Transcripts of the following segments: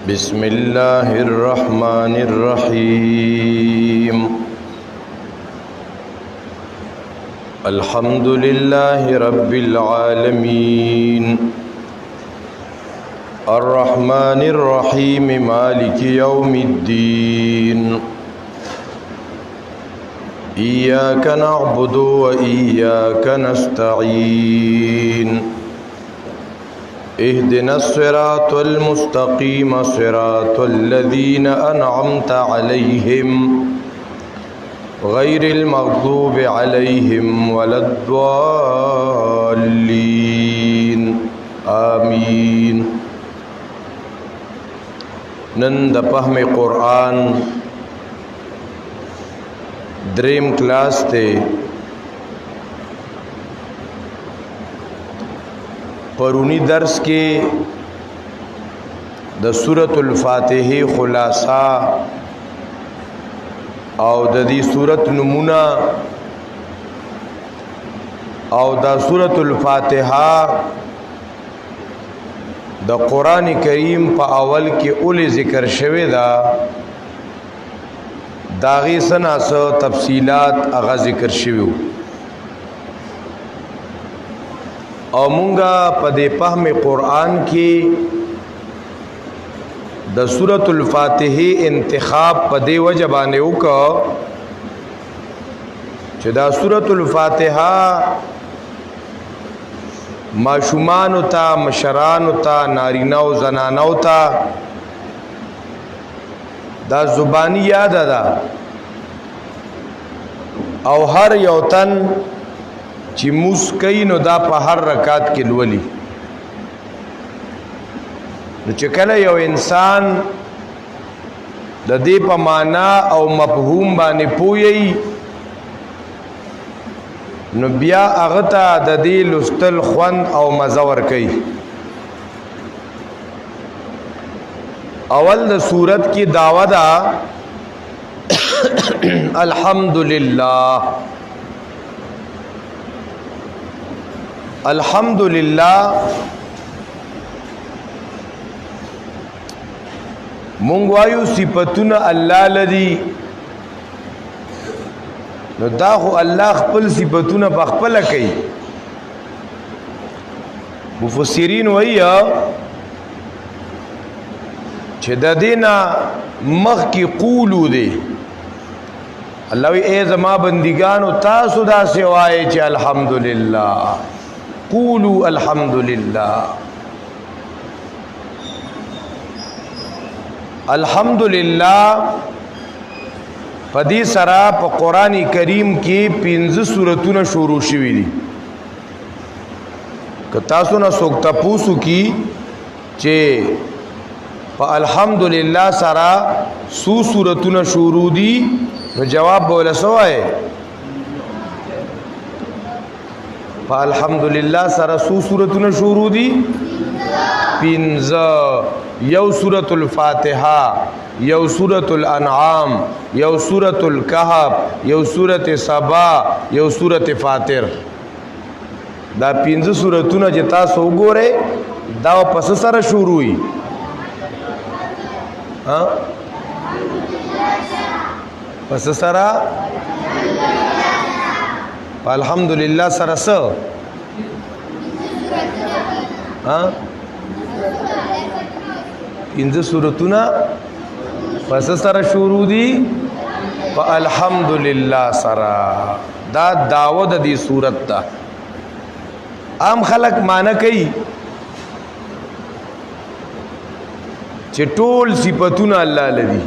بسم الله الرحمن الرحيم الحمد لله رب العالمين الرحمن الرحيم مالك يوم الدين إياك نعبد وإياك نستعين اهدنا الصراط المستقيم صراط الذين أنعمت عليهم غير المغضوب عليهم ولا الضالين آمين. نن د فهم قرآن دریم کلاس ته پرونی درس کې د سورۃ الفاتحه خلاصہ او د دې سورۃ نمونه او د سورۃ الفاتحه د قران کریم په اول کې اول ذکر شوی دا داغي سناسو تفصیلات هغه ذکر شوی او مونږه په دې فهم قرآن کې د سورۃ الفاتحه انتخاب په دې وجه باندې وکړو چې دا سورۃ الفاتحه ماشومان او تا مشران او تا نارینه او زنانه او تا دا زبانی یاد ده او هر یو تن چې مسکین دا په هر رکعت کې لولي نو چې کله یو انسان د دې په معنا او مفهوم باندې پوي نو بیا هغه ته د دې لستل خوند او مزه ورکوي. اول د صورت کی دعوه ده الحمدللہ الحمدللہ. مونږ وایو صفاتونه الله لدی نو دا خو الله خپل صفاتونه په خپل کوي. مفسرین وایي چې د دینه مخ کی قولو دی الله وی ای زما بندگانو تاسو دا سوای چې الحمدللہ قولوا الحمدللہ. الحمدللہ پدی سرا په قرآن کریم کې 15 سورتونه شروع شوي دي. که تاسو نه څوک تاسو کی چې په الحمدللہ سرا سو سورتونه شروع دي نو جواب بوله سوای په الحمدللہ سره سو سورتونه شروع دي 15. یو سورۃ الفاتحه یو سورۃ الانعام یو سورۃ الکهف یو سورۃ سبا یو سورۃ فاطر. دا 15 سورتونه چې تاسو وګورئ دا پس سره شروع وي ها پس سره الحمدللہ سره سو ها 15 سورتونه پس سره شروع دي په الحمدللہ سره. دا داوود دی صورت دا عام خلق معنی کوي چې ټول صفاتونه الله لدی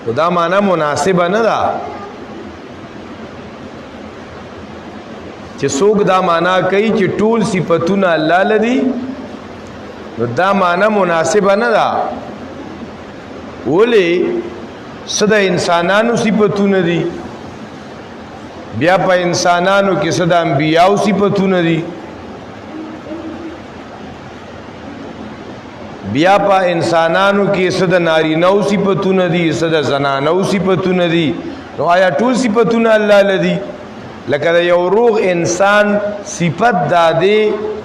خدا معنی مناسب نه ده چې څوک دا معنی کوي چې ټول صفاتونه الله لدی نو دا معنی مناسب نه ده. ولی صدا انسانانو صفاتونه دي بیا په انسانانو کې صدا انبیاء صفاتونه دي بیا په انسانانو کې صدا نارینه صفاتونه دي صدا زنانه صفاتونه دي. نو آیا ټول صفاتونه الله لدی؟ لکه یو روغ انسان صفت داده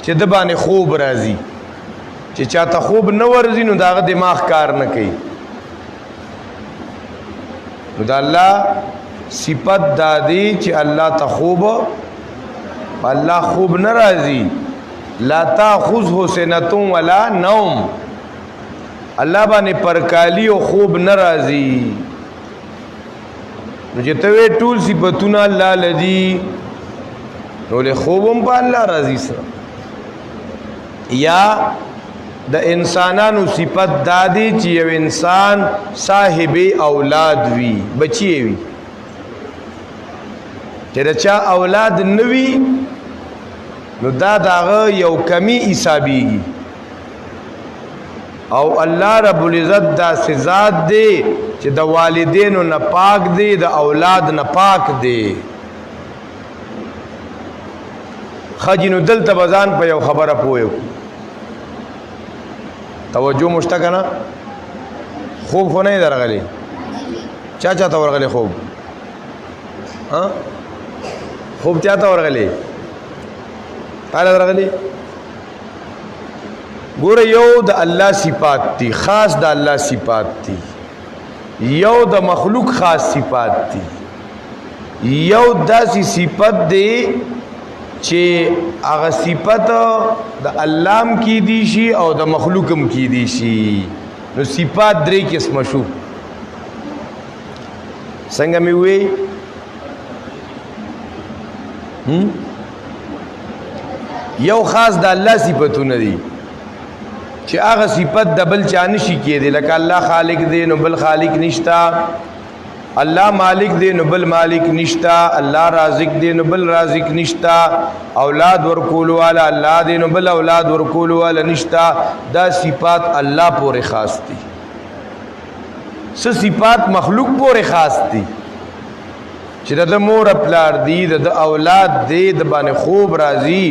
چې د باندې خوب راځي چې چاته خوب نه ورځي نو داغه دماغ کار نه کوي. نو د الله صفت دا دی چې الله ته خوب نه راځي. لا تاخذه سنة ولا نوم. الله باندې پرکالی او خوب نه راځي. نو چې ته ټول صفاتونه الله لدی نو له خوبم په الله راځي سره. یا د انسانانو صفت دادی چې یو انسان صاحب اولاد وي، بچی وي. چې دا چا اولاد نوي نو دا داغه یو کمی حسابيږي. او الله رب العزت دا ذات دی چې د والدینو نه پاک دی، د اولاد نه پاک دی. خجنو دلته بزان په یو خبره پوهیو، توجه مشته کنه. خوب خو نه درغلی، چا ته ورغلی خوب؟ ها خوب چا ته ورغلی؟ تعالی درغلی. ګوره یو د الله صفات دي، خاص د الله صفات دي. یو د مخلوق خاص صفات دي. یو داسې صفت دی چې هغه صفت د الله م کی دی شي او د مخلوق م کی دی شي. نو صفات درې قسمه شو. څنګه مې وې یو خاص د الله صفاتونه دي چې هغه صفت د بل چا نشي کېدی. لکه الله خالق دی نو بل خالق نشتا، الله مالک دی نو بل مالک نشتا، الله رازق دی نو بل رازق نشتا، اولاد ورکول والا الله دی نو بل اولاد ورکول والا نشتا. دا صفات الله پورې خاص دي. څه صفات مخلوق پورې خاص دي چې د مور پلار دی، د اولاد دی، د باندې خوب راځي.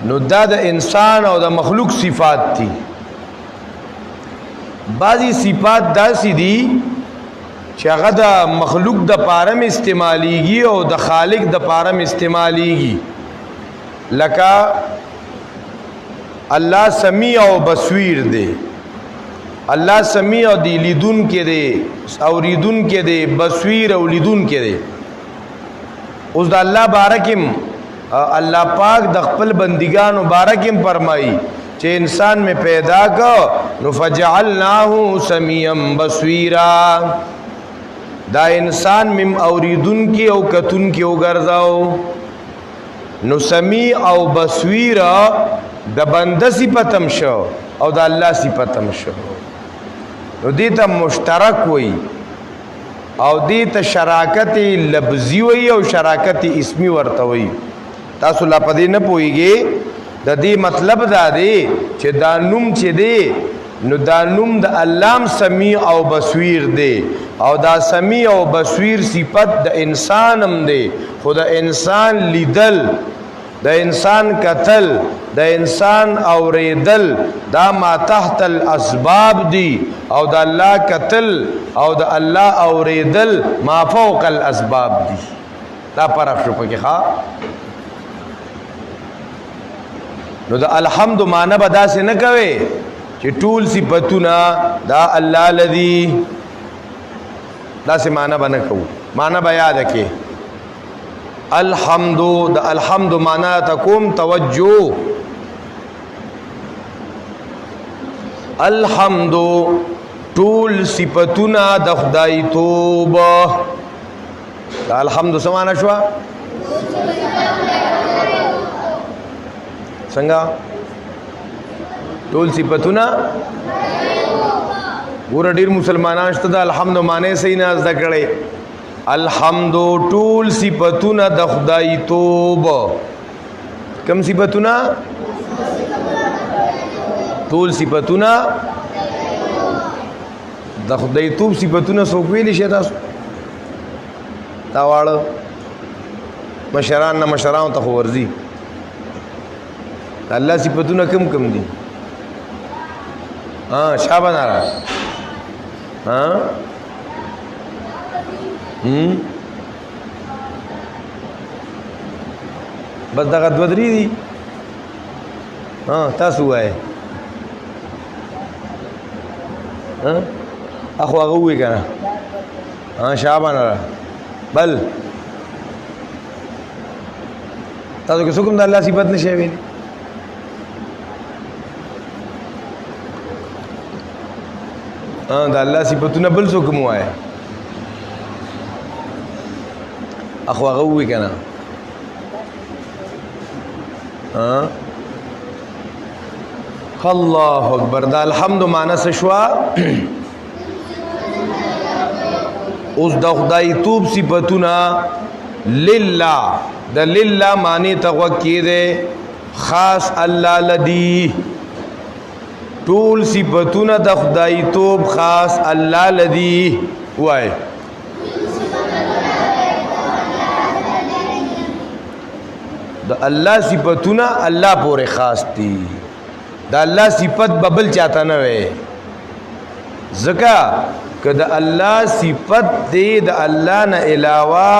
نو دا د انسان او د مخلوق صفات دي. بعضی صفات داسې دي چې هغه د مخلوق د پارم استعمالیږي او د خالق د پارم استعمالیږي. لکه الله سمیع او بصیر دی. الله سمیع او دی لیدون کې دی، اوریدون کې دی، بصیر او لیدون کې دی. اوس د الله بارکم الله پاک د خپل بندگانو بارکم فرمایي چې انسان میں پیدا کو نو فجعلناه سمیعا بصیرا. دا انسان مم اوریدون کی او کتون کی او ګرځاو. نو سمیع او بصیر د بنده صفتم شو او د الله صفتم شو. نو دې ته مشترک وي او دې ته شراکت لفظي وي او شراکت اسمی ورته وي. تاسو لا پدې نه پويږئ. د دې مطلب دا دی چې دا نوم چې دی نو دا نوم د الله سمیع او بصیر دی او دا سمیع او بصیر صفت د انسان هم دی. خو د انسان لیدل، د انسان قتل، د انسان اوریدل دا ما تحت الاسباب دی او د الله قتل او د الله اوریدل ما فوق الاسباب دی. دا فرق شو پکې ښا. نو دا الحمد معنی به داسې نه کوي چې ټول صفتونه دا الله لذي. داسې معنی به نه کوو. معنی به یاد کې الحمد. د الحمد معنی تکوم توجه. الحمد ټول صفتونه د خدای توب. دا الحمد څه معنی شو؟ څنګه ټول صفتونه؟ ګوره ډیر مسلمانان شته د الحمد معنی صحیح نه زده کړي. الحمد ټول صفتونه د خدای توب. کوم صفتونه؟ ټول صفتونه د خدای توب. صفتونه څوک ویلی شي تاسو؟ دا واړه مشران نه مشرانو ته خو ورځي. الله صفتونه کم کم دي؟ شابه نارا بس دغه دوه درې دي. ها تاسو وای ها اخو هغه وی کنه ها شعبان را بل تاسو که څوک د الله صفات نشي ویلي د الله صفاتونه بل څوک مو وای اخو هغه وی کنه ها الله اکبر دا الحمد معنی څه شو اوس د خدای توب صفاتونه لله د لله معنی تقوا کیده خاص الله لدی ټول صفاتونه د خدای توب خاص الله لدی وای د الله صفاتونه الله پورې خاص دي د الله صفت ببل چاته نه وي زکه که د الله صفت دی د الله نه علاوه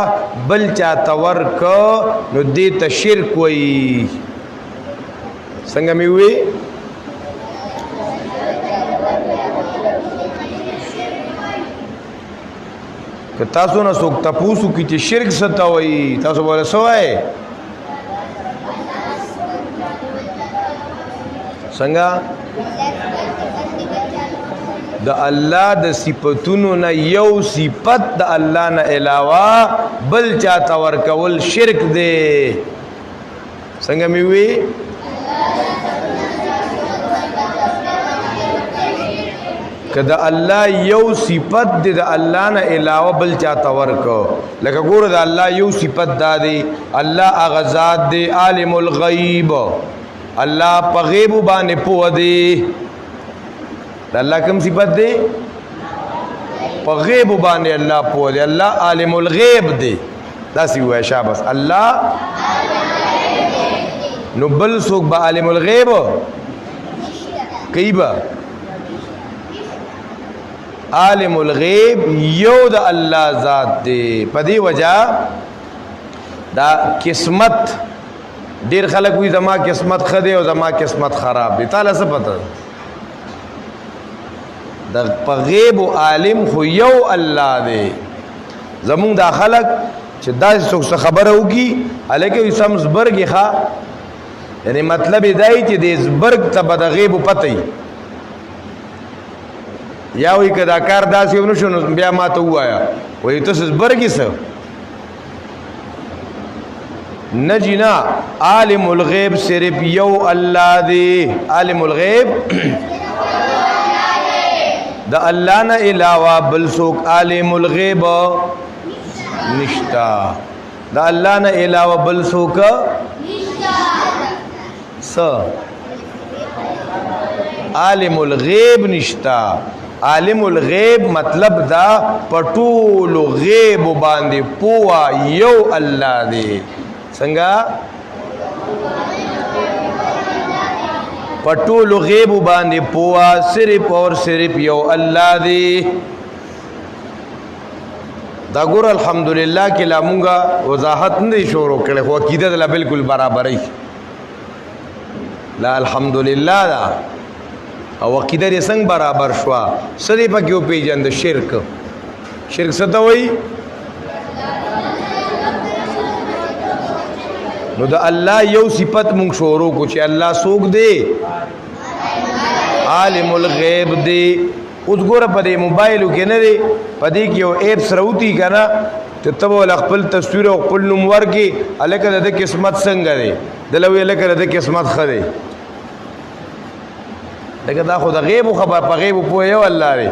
بل چاته ورک نو دې ته شرک وایي څنګه مې وی که تاسو نه څوک تپوسو کې چې شرک څه ته وایي تاسو بوله څه وایي څنګه د الله د صفاتونو نه یو صفت د الله نه علاوه بل چاته ورکول شرک دی څنګه مې وی که د الله یو صفت دی د الله نه علاوه بل چاته ورکو لکه ګوره د الله یو صفت دا دی الله هغه ذات دی عالم الغیب الله په غیب باندې پوه دی د الله کوم صفت دی په غیب باندې الله پوه دی الله عالم الغیب دی دا سی وای شاباس الله نو بل څوک به عالم الغیب کیبا عالم الغیب یو د الله ذات دی په دې وجہ دا قسمت ډیر خلک وي زما قسمت خده او زما قسمت خراب دي تعالی څه پته د په غیب عالم خو یو الله دی زمون دا خلک چې دا څه خبره وکي الکه سمزبرګ ښا یعنی مطلب دی چې د زبرګ ته د غیب پته یا وی کدا کار داسې ونه شو بیا ما ته وایا وای تاسو زبرګی څه نجنا عالم الغیب صرف یو الله دی عالم الغیب د الله نه علاوه بل څوک عالم الغیب نشتا د الله نه علاوه بل څوک نشتا عالم الغیب نشتا عالم الغیب مطلب دا پټول غیب باندې پوها یو الله دی څنګه پټول غیب باندې پوها صرف اور صرف یو الله دی دا ګور الحمدلله کې لا مونږه وضاحت نه شروع کړي خو عقیده لا بالکل برابرې لا الحمدلله دا او عقیده یې څنګه برابر شو سړي په کې پیژند شرک شرک څه ته وایي نو د الله یو صفت مونږ شروع کو چې الله څوک دی عالم الغیب دی اوس ګوره په دې موبایلو کې نه دی په دې کې یو ایپس راوتی کنه ته ته ول خپل تصویر او خپل نوم ورکی الکه د قسمت څنګه دی دلوي الکه د قسمت خده دغه دا خو د غیب خبر په غیب په یو الله دی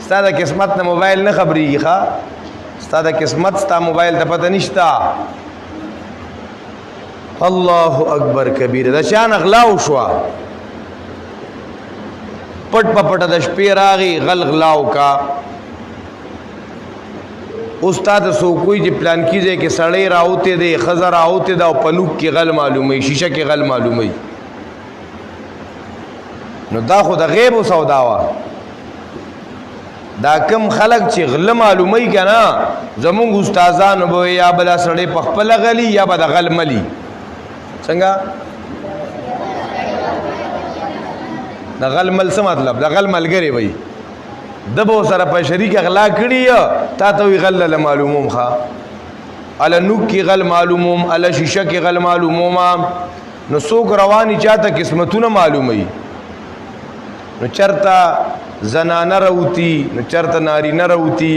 ستاسو قسمت نه موبایل نه خبريږي ښا ستاسو قسمت ستاسو موبایل ته پته نشتا الله اکبر کبیر دا شان اغلاو شو پټ پټ د شپې راغي غلغلاو کا استاد سو کوئی چې پلان کیږي کې سړی راوته دی خزر راوته دا پنوک کې غل معلومي شیشه کې غل معلومي نو دا خو د غیب او سودا وا دا کم خلق چې غل معلومي کنا زمونږ استادانو به یا بل سړی په خپل غلی یا به د غل ملي څنګه د غل مل څه مطلب د غل ملګری وي د به سره په شریک اغلا کړي تا ته وی غل له معلوموم ښه اله نوک کې غل معلوموم اله شیشه کې غل معلوموم نو څوک رواني چاته قسمتونه معلومي نو چرته زنانه روتی نو چرته نارینه روتی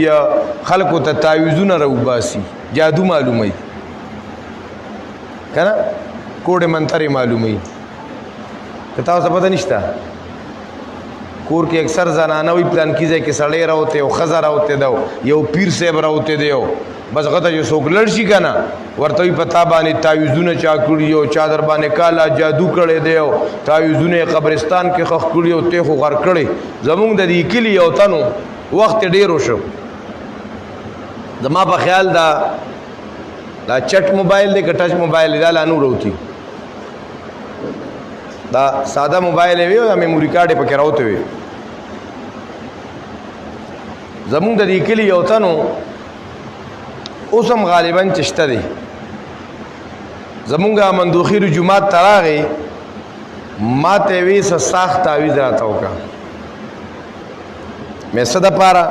خلکو ته تعویذونه روباسي جادو معلومي کنه کوډه منتري معلومي که تاسو پته نشته کور کې اکثر زنانه وي پلان کیږي کې سړی راوته او خزر راوته دو یو پیر صاحب راوته دیو بس غته یو څوک لړ شي کنه ورته پتا باندې تعویذونه چا کړی او چا در باندې کالا جادو کړي دیو تعویذونه قبرستان کې خخ کړی او ته خو غر کړي زمونږ د دې کلی یو تنو وخت ډیر وشو زما په خیال دا چټ موبایل دی که ټچ موبایل دی دا لا نور وتی دا ساده موبایل وی او میموري کارت پکې راوته وي زمونږ د دې کلی یو تنو اوسم غالبا چشته دی زمونږه مندوخي رجومات تراغي ما ته وی ساخت تعویذ راته وکا مې صدا پارا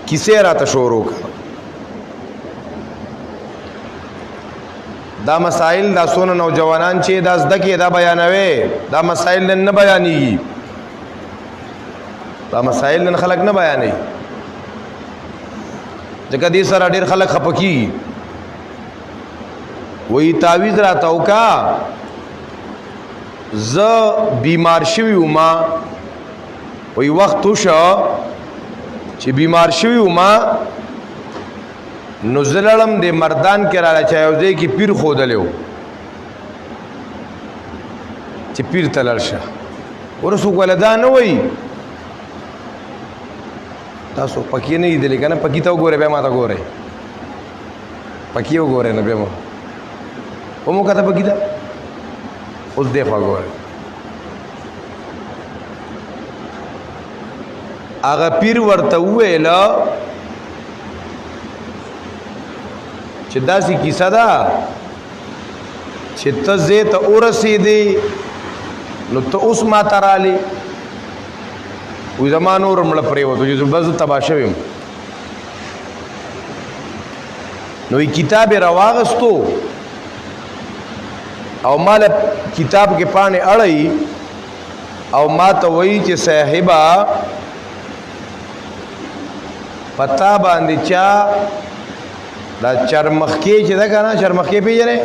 کیسه راته شروع کا دا مسائل دا سونه نوجوانان چې دا زدکې دا بیانوي دا مسائل نه بیانېږي دا مسائل نن خلک نه بیانوي ځکه دې سره ډېر خلک خفه کېږي وایي تعویذ راته وکړه زه بیمار شوی وما وایي وخت وشو چې بیمار شوی وما نو زلړم د مردان کې را چایوځي کې پیر خودلو چې پیر تلل شه ورسو ولدا نه وای تاسو پکې نه دي کنه پکې ته وګوره به ما ته وګوره پکې وګوره نه به مو ومو کته پکې دا اوس دې وګوره هغه پیر ورته ویلا چې داسې کیسه ده چې ته زه ته ورسېدې نو ته اوس ما ته رالې وی زما نور مړه پرېوتو چې زه بس تباه شوی یم نو یې کتاب یې راواغستو او ما له کتاب کې پاڼې اړی او ما ته وایي چې صاحبه پتا باندې چا دا چرمخکی چې ده کنه چرمخکی پیژنې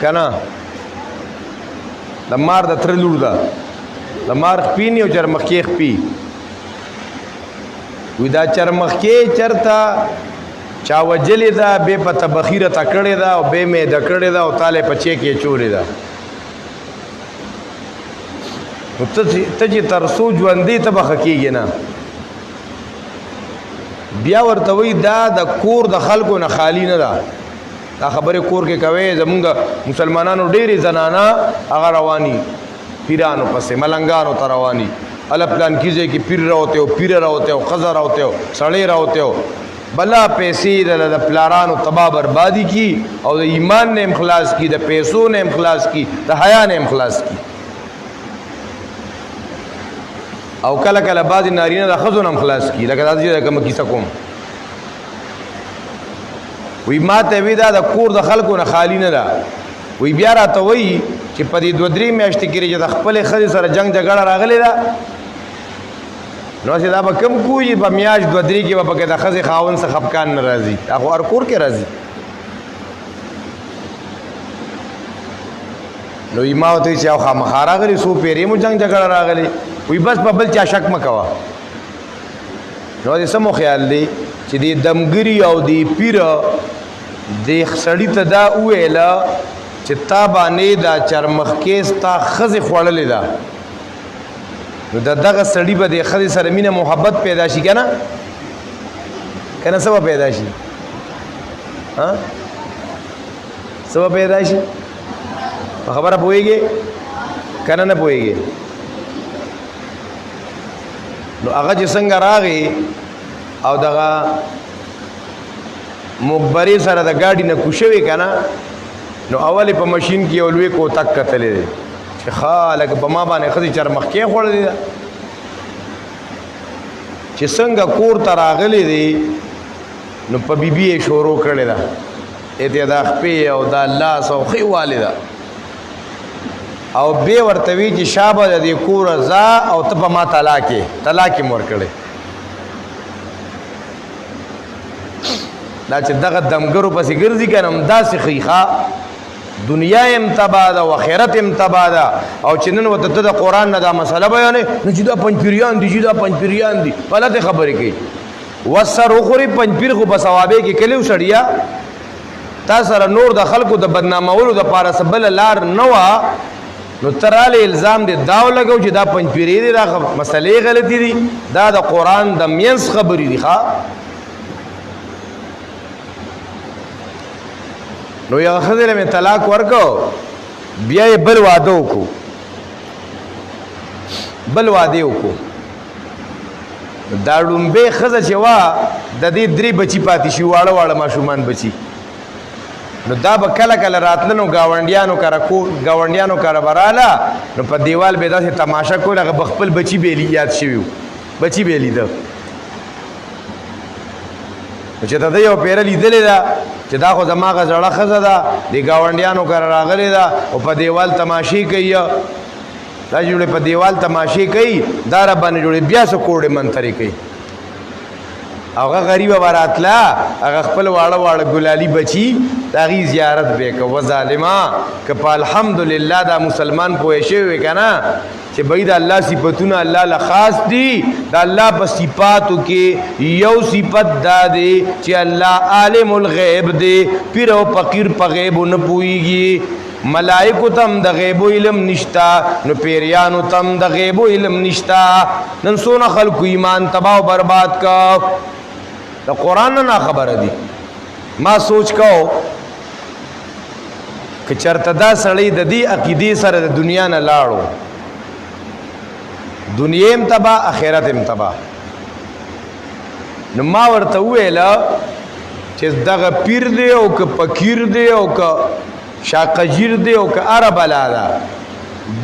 کنه د مار د تر لور ده د مار خپي نه او چرمخکی خپي وی دا چرمخکی چرته چا وجلې ده به په تبخیره تا کړې ده او به مې د کړې ده او تاله پچې کې چولې ده ته چې تر سو ژوندې ته بخ کېږي نه بیا ورته وی دا د کور د خلکو نه خالی نه ده دا خبره کور کې کوي زمونږ مسلمانانو ډېرې زنانا هغه رواني پیرانو پسې ملنګانو ته رواني الله پلان کیږي کې پیر راوته او پیر راوته او قزا راوته او سړی راوته بلا پیسې د پلارانو تباہ بربادي کی او د ایمان نه اخلاص کی د پیسو نه اخلاص کی د حیا نه اخلاص کی او کله کله بعض نارینه د خزو نم خلاص کی لکه دا چې کوم کیسه کوم وی ما ته وی دا د کور د خلکو نه خالی نه ده وی بیا راته وی چې په دې 2-3 میاشتې کې چې د خپل خزې سره جنگ جګړه راغلی ده نو چې دا به کم کوی په میاشت 2-3 کې به پکې د خزې خاون څخه خفقان نه راځي هغه هر کور کې راځي نو ما ته چې هغه مخاره غري سو پیری مو جنگ جګړه راغلی وی بس په بل چا شک مکوا نو دې سمو خیال دی چې دې دمګری او دې پیر دې سړی ته دا ویلا چې تا باندې دا چرمخ کېس تا خزه خوړلې ده نو دغه سړی به د خزه سره مینه محبت پیدا شي کنه سبب پیدا شي ها سبب پیدا شي خبره پوهیږي کنه نه پوهیږي نو هغه چې څنګه راغی او دغه مقبرې سره د ګاډي نه کوشوي کنه نو اول په ماشين کې اولوي کو تک کتلې چې خالک په ما باندې خدي چرمخ کې خوړلې چې څنګه کور ته راغلي دي نو په بیبي شروع کړل دا اته دا خپې او دا لاس او خې والده او به ورته وی چې شابه دې کور ز او ته په ما طلاق مور کړي دا چې دغه دمګرو پسې ګرځي کنه داسې خیخه دنیا هم تبا ده او آخرت هم تبا ده او چې نن وته د قران نه دا مسله بیانې نو چې دا پنځپیریان دي چې دا پنځپیریان دي غلطه خبرې کوي وسر اخري پنځپیر خو په ثوابه کې کلیو سړیا تاسو سره نور د خلکو د بدنامولو د پاره سبل لار نه وا نو تراله الزام دي داو لګو چې دا پنځپیری دي دا مسلې غلطي دي دا د قران د مینس خبرې دي ښا نو یو خزر میں طلاق ورکو بیا بل وعده وکړو دا ډومبه خزه چې وا د دې درې بچی پاتې شي واړه واړه ماشومان بچی نو دا به کله کله راتلنو گاونډیانو کرا براله نو په دیوال به داسې تماشا کوله هغه خپل بچی بیلی یاد شوی بچی بیلی ده چې دا یو پیر لیدلې ده چې دا خو زماغه زړه خزه ده د گاونډیانو کرا راغلی ده او په دیوال تماشې کوي دا جوړې په دیوال تماشې کوي دا را باندې جوړې بیا سو کوړې منتري کوي هغه غریب وراتلا هغه خپل واړه ګلالي بچي دا غي زیارت به کو ظالما ک په الحمدلله دا مسلمان پوه شوی کنه چې بيد الله صفاتونه الله له خاص دي دا الله په صفاتو کې یو صفت دا دی چې الله عالم الغیب دی پیر او فقیر په غیب نه پويږي ملائکو تم د غیب علم نشتا نو پیریانو تم د غیب علم نشتا نن سونه خلق ایمان تباہ و برباد کا دا قرآن نه خبره دی ما سوچ کو که چرته دا سړی د دې عقیدې سره د دنیا نه لاړو دنیا هم تباہ آخرت هم تباہ نو ما ورته ویل چې دغه پیر دی او که فقیر دی او که شاقجیر دی او که عرب الادا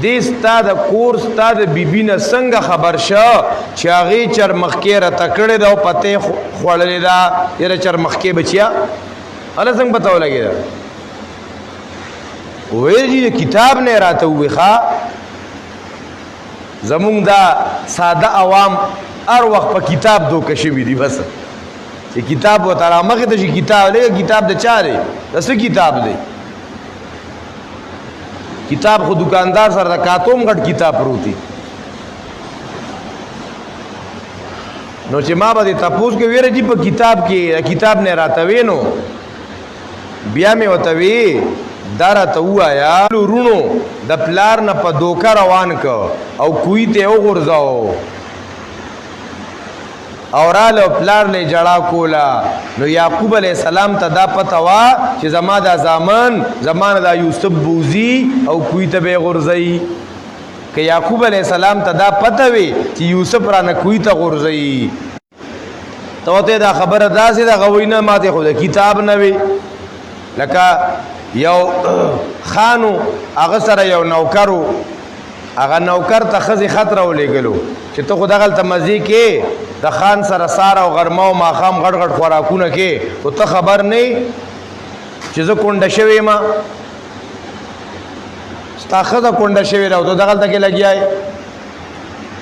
دې ستا د کور ستا د بیبي نه څنګه خبر شو چې هغې چرمخکې راته کړې ده او پتې خوړلې ده یاره چرمخکې بچیا هله څنګه پته ولګېده ویل چې د کتاب نه راته ووایي ښه زمونږ دا ساده عوام هر وخت په کتاب دوکه شوي دي بس چې کتاب ورته رامخې ته شي کتاب د چا دی د څه کتاب دی کتاب خو دکاندار سره د کاتوم غټ کتاب پروتي نو چې ما به تاسو کې ویره دي په کتاب کې کتاب نه راتوي نو بیا مې وتوي دا راته وایا رونو د پلار نه په دوکه روان ک او کوی ته وغورځاو اورال پلار له جړه کولا نو یعقوب علیہ السلام ته دا پته وا چې زما دا زمانه دا یوسف بوزي او کوی ته به غورځي که یعقوب علیہ السلام ته دا پته وي چې یوسف را نه کوی ته غورځي ته دا خبره داسې دا غوینه ماته خو د کتاب نه وي لکه یو خانو هغه سره یو نوکرو هغه نوکر ته خزي خطر ولېګلو چې ته خو دغه تمزي کې د خان سره ساره او غرمه او ماخام غټ خوراکونه کې او ته خبر نه چې زه کونډه شوی ما ستا خزه کونډه شوی راو ته دغه کې لګیای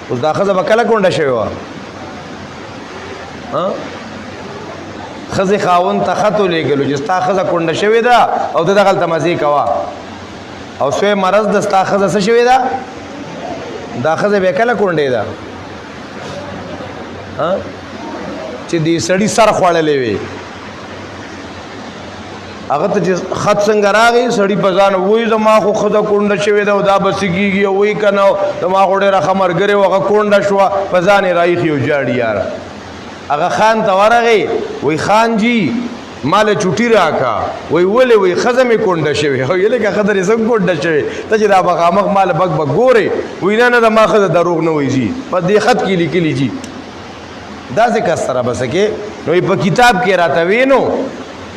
اوس دا خزه به کله کونډه شوی و ها خزه خاون ته خطو لګلو چې ستا خزه کونډه شوی دا او ته دغه تمزي کوا او سوی مرض د ستا خزه څه شوی دا دا خزه به کله کونډه ده چې دې سړی سر خوړلې وي هغه ته خط څنګه راغی سړی په ځان وای زما خو خزه کونډه شوی دا دا بسګيږي وای کنه زما خو ډېره خمرګره وغه کونډه شو په ځان رايخي او جاړي یار هغه خان ته ورغی وای خان جی مال چوټی راکا وای ولې وای خزه می کونډه شوی هو یله که خدای زم کونډه شوی ته چې دا بغامغ مال بګ ګوري وای نه دا ما خزه دروغ نه وای جی په دې خط کې لیکلی جی دا څه کس سره بس کې نو په کتاب کې راته وینو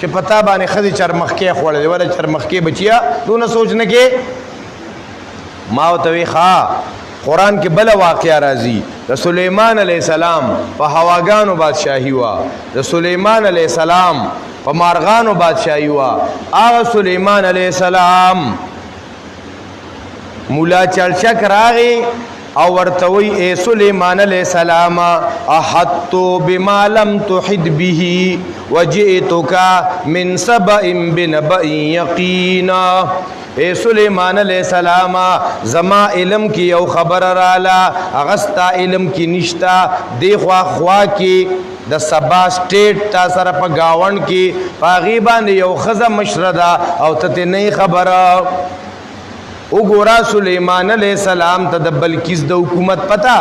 چې پتا باندې خدي چرمخکې خوړلې ولا چرمخکې بچیا دونه سوچ نه کې ما وتوي ښا قرآن کې بل واقعا راځي د سليمان عليه السلام په هواګانو بادشاہي وا د سليمان عليه السلام په مارغانو بادشاہي وا هغه سليمان عليه السلام مولا چلچک راغی او ورتوي اے سليمان عليه السلام احط بما لم تحد به وجئتك من سبأ بنبأ يقينا اے سليمان عليه السلام زما علم کی یو خبر رالا اغستا علم کی نشتا دیخوا خوا کی د سبا سټیټ تا سره په گاون کی پاغیبان یو خزه مشردا او ته نه خبره وګورا سليمان عليه السلام ته د بلقیس د حکومت پتا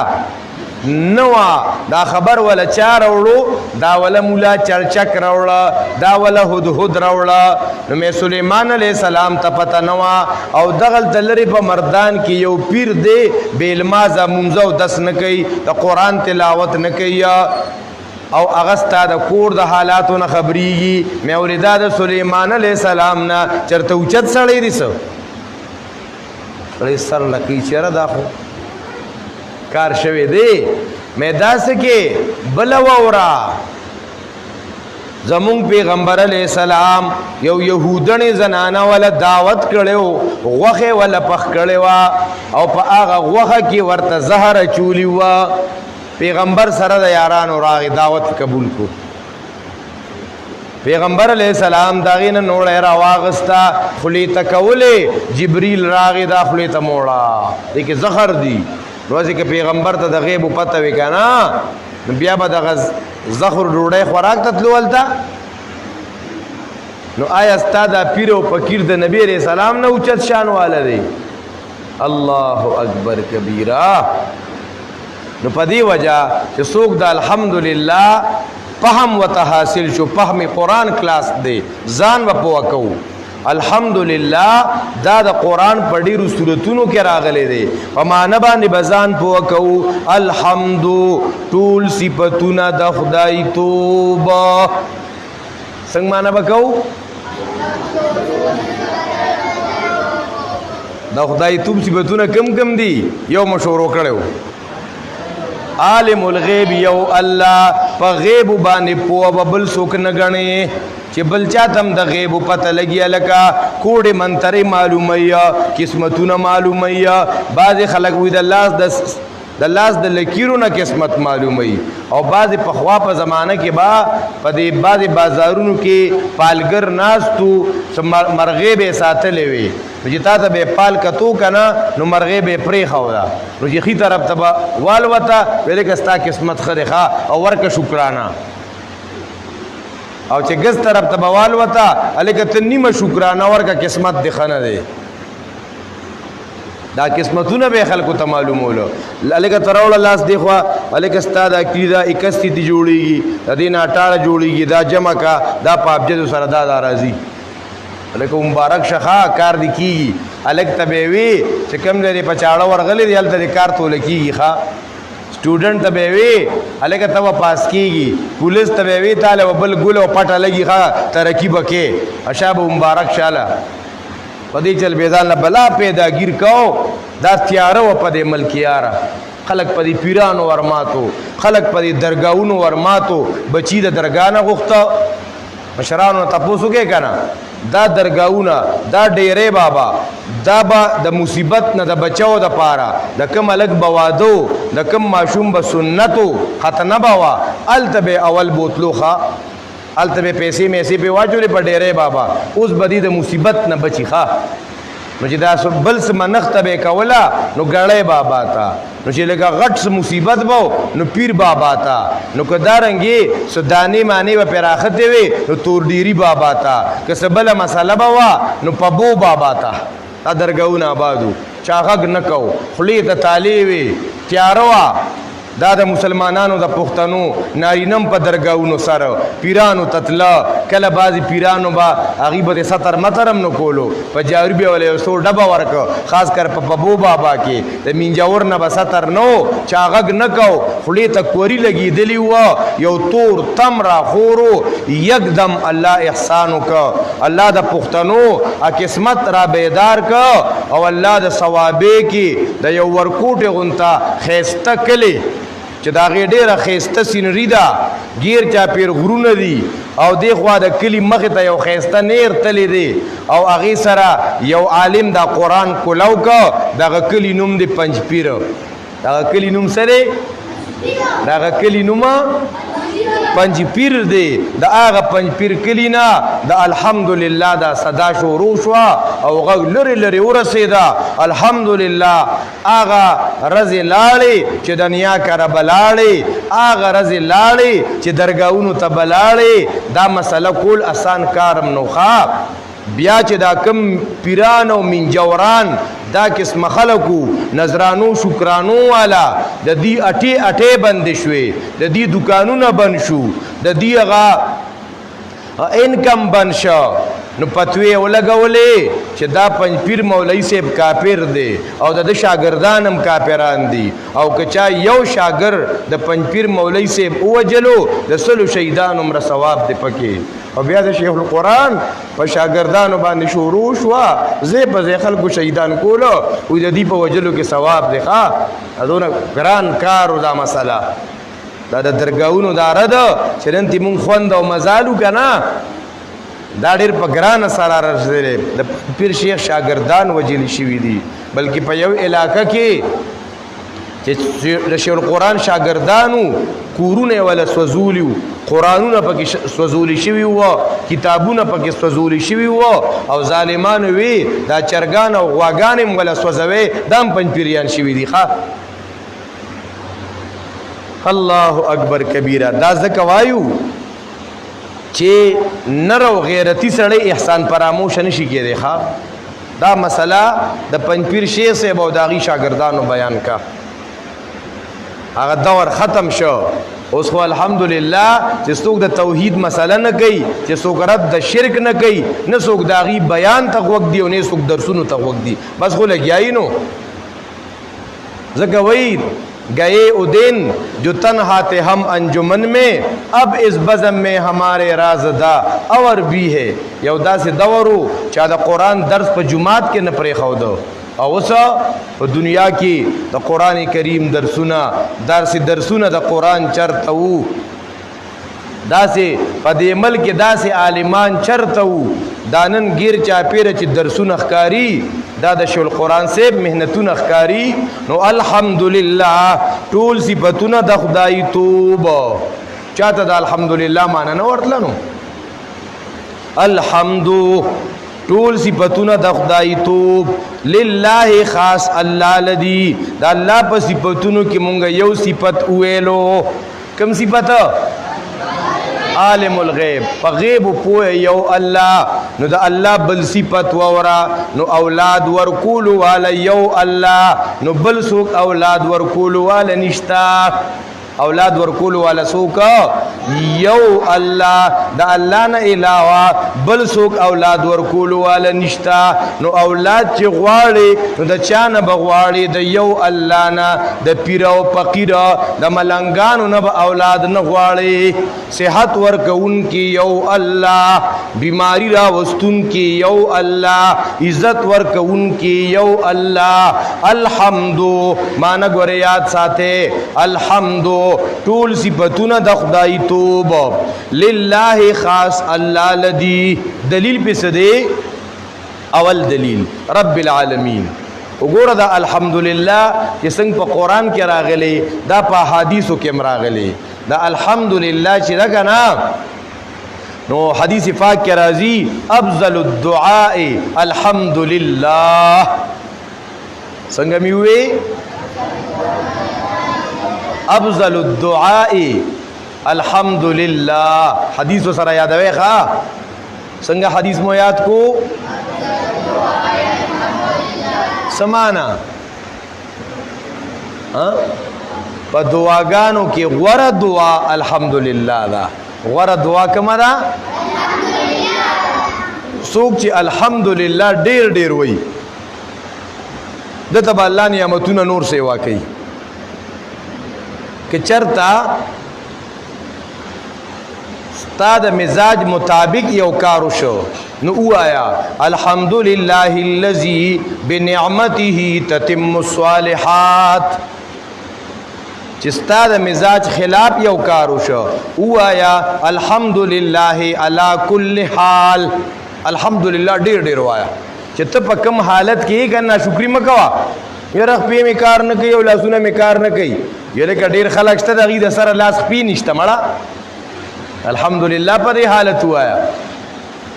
نوا دا خبر ولا چار وړو دا ولا مولا چرچک راوړه دا ولا هدهد راوړه نو مې سليمان عليه السلام ته پتا نوا او دغل دلری په مردان کې یو پیر دی بیلمازه منځو دس نه کوي د قران تلاوت نه کوي او اغستا د کور د حالاتو نه خبريږي مې اوریدا د سليمان عليه السلام نه چرته اوچت سړی رسو سر لکی چیرې دا خو کار شوی دی مې داسې کې بل وورا زمون پیغمبر علیہ السلام یو يهودنی زنانه ولا دعوت کړو غوخه ولا پخ کړو او په هغه غوخه کې ورته زهر چولی وا پیغمبر سره د یارانو راغی دعوت قبول کو پیغمبر علیہ السلام داغین نوڑا را واغستا خلیتا کولی جبریل راغی دا خلیتا موڑا دیکھ زخر دی روزی که پیغمبر تا دا غیب و پتا وی کنا بیا با دا زخر روڑای خوراک تتلوالتا نو آیا استا دا پیر و پکیر دا نبی علیہ السلام نا اوچت شان والا دی اللہ اکبر کبیرہ نو پا دی وجہ چه سوک دا الحمدللہ فهم وتحاصل شو فهم قرآن کلاس دے ځان و پوکو الحمدللہ دا د قرآن په ډیرو سورتونو کې راغلی دی په معنا باندې بزان پوکو الحمد ټول صفاتونه د خدای توبه څنګه معنا وکاو د خدای توب صفاتونه کم کم دي یو مشورو کړو عالم الغیب یو الله په غیب باندې پوه بل څوک نه غني چې بل چاتم د غیب پته لګي لکه کوډه منتري معلومه قسمتونه معلومه بعض خلک وي د لاس د لکیرو نه قسمت معلومه او بعض په خوا په زمانه کې با په دې بعض بازارونو کې پالګر ناستو مرغې به ساتلې وي چې تا ته به پال کتو کنه نو مرغې به پرې خورا نو چې خي طرف ته وال وتا ویل کستا قسمت خره او ورکه شکرانه او چې ګز طرف ته وال وتا الکه تنیمه شکرانه ورکه قسمت دی خنه دی دا قسمتونه به خلکو ته معلومولو الکه تراول لاس دی خو الکه استاد عقیده 61 دی جوړیږي د دین 18 جوړیږي دا جمع کا دا پابجد سره دا راضی الکه مبارک شخا کار دی کیږي الک تبوی چې کم لري پچاړه ورغلی دی الته کار تو لکیږي ښا سټوډنټ تبوی الکه تب پاس کیږي پولیس تبوی تعالی وبل ګل او پټه لګي ښا ترقی بکې اشاب مبارک شاله پدې چل بیزان بلا پیدا گیر کو دا تیار و پدې ملکیارا خلق پدې پیرانو ورماتو خلق پدې درگاہونو ورماتو بچی د درگاہ نه غوښته مشرانو تاسو کې کنه دا درگاہونه دا ډیره بابا دا با د مصیبت نه د بچاو د پاره د کم الګ بوادو د کم ماشوم به سنتو ختنه بوا التبه اول بوتلوخه التبه پیسې میسې په واجولې په ډیره بابا اوس بدی د مصیبت نه بچی ښا نو چې دا بل څه منخته به کولا نو غړې بابا تا نو چې لګه غټ مصیبت بو نو پیر بابا تا نو کدارنګي سدانی معنی و پراخته وي نو تور ډيري بابا تا که سبله مساله بوا نو پبو بابا تا درګاونه آبادو چاغګ نکو خلی ته تالی وي تیاروا دا د مسلمانانو د پښتنو نارینم په درګاونو سره پیرانو تتلا کله بعضی پیرانو با هغه به ستر مترم نو کولو په جاروبي ولې سو ډبا ورک خاص کر په بابو بابا کې د مینجاور نه به ستر نو چاغګ نکاو خلی ته کوری لګی دلی و یو تور تمرا خورو یکدم الله احسانو کا الله د پښتنو ا قسمت را بیدار کا او الله د ثوابې کې د یو ورکوټه غونتا خيسته کلی چې دا غي ډیره خيسته سینری دا غیر چا پیر غرونه دي او دی خوا د کلی مخ ته یو خيسته نیر تلی دی او اغه سره یو عالم دا قران کولاو کا دا کلی نوم دی پنځ پیر دا کلی نوم سره دا کلی نوم پنځ پیر دی دا هغه پنځ پیر کلینا دا الحمدلله دا صدا شروع شو او غ لری لری ورسیدا الحمدلله هغه رضی لاړي چې دنیا کرا بلاړي هغه رضی لاړي چې درگاہونو ته بلاړي دا مسله کول آسان کارم نو ښا بیا چې دا کم پیران او منجوران دا قسم خلقو نظرانو شکرانو والا د دې اټه بند شوي د دې دکانونه بند شو د دې هغه انکم بند شو نو پتوی ولګولې چې دا پنځ پیر مولوی صاحب کافر دی او د شاګردانم کافران دي او کچا یو شاګرد د پنځ پیر مولوی صاحب اوجلو د سلو شهیدانو مر ثواب دی پکې او بیا د شیخ القرآن په شاګردانو باندې شروع شو زه په خلکو شهیدان کولو او د دې په وجلو کې ثواب دی ښا ادونه ګران کارو دا مسله دا د درگاہونو دا رد چې نن تی مونږ خوند او مزالو کنه دا ډېر په ګران سره رسېدل د پیر شیخ شاګردان وجلی شوی دي بلکې په یو علاقه کې چې د شیخ القرآن شاګردانو کورونه ولا سوزولیو قرآنونه پکې سوزولی شوی وو کتابونه پکې سوزولی شوی وو او ظالمانو وی دا چرګان او غواګان ولا سوزوي دام پنځ پیریان شوی دي ښا الله اکبر کبیره دا ځکه وایو چې نرو غیرتی سړی احسان فراموش نشي کېدی ښا دا مسله د پنځ پیر شیخ صاحب او داغي شاګردانو بیان کا هغه دور ختم شو اوس خو الحمدلله چې څوک د توحید مسله نه کوي چې څوک رد د شرک نه کوي نه څوک داغي بیان ته وګ دی او نه څوک درسونو ته وګ دی بس خو لګیای نو ځکه وای گئے ادین جو تنہا تھے ہم انجمن میں اب اس بزم میں ہمارے رازدہ اور بھی ہے یو دا سے دورو چا دا قرآن درس پا جماعت کے نپرے خودو او اوسا په دنیا کې د قران کریم درسونه د قران چرته وو داسې په دې ملک داسې عالمان چرته وو دانن غیر چا پیر چې درسونه ښکاری دا د شول قران سیب مهنتونه ښکاری نو الحمدلله ټول صفاتونه د خدای توب چاته د الحمدلله معنا نه ورتل نو الحمد ټول صفاتونه د خدای توب لله خاص الله لدی د الله په صفاتونو کې مونږ یو صفت ویلو کوم صفت عالم الغیب په غیب پوهه یو الله نو د الله بل صفت وورا نو اولاد ورکول والا یو الله نو بل څوک اولاد ورکول والا نشتا اولاد ورکول والا څوک یو الله د الله نه علاوه بل څوک اولاد ورکول والا نشتا نو اولاد چې غواړي نو د چا نه بغواړي د یو الله نه د پیر او فقیر د ملنګانو نه به اولاد نه غواړي صحت ورکون کی یو الله بیماری را وستون کی یو الله عزت ورکون کی یو الله الحمد مان غره یاد ساته الحمد ټول صفاتونه د خدای توب لله خاص الله لدی دلیل په سده اول دلیل رب العالمین وګوره دا الحمدلله چې څنګه په قران کې راغلي دا په حدیثو کې راغلي دا الحمدلله چې دا کنه نو حدیث پاک کې راځي افضل الدعاء الحمدلله څنګه میوي افضل الدعاء الحمدلله حدیث سره یادوي ښا څنګه حدیث مو یاد کو سمانا په دعاګانو کې غوره دعا الحمدلله ده. غوره دعا کومه ده؟ څوک چې الحمدلله ډیر ډیر وایي دته به الله نعمتونه نور سیوا کوي. که چرته ستا د مزاج مطابق یو کار وشو نو وایا الحمدلله الذي بنعمته تتم الصالحات. چې ستا د مزاج خلاف یو کار وشو وایا الحمدلله علی کل حال. الحمدلله ډیر ډیر وایا. چې ته په کوم حالت کې کنه شکرې مکوا یره خپې می کار نه کوي او لاسونه می کار نه کوي یره که ډیر خلک شته دغه د سره لاس خپې نشته مړه الحمدلله په دې حالت وایا.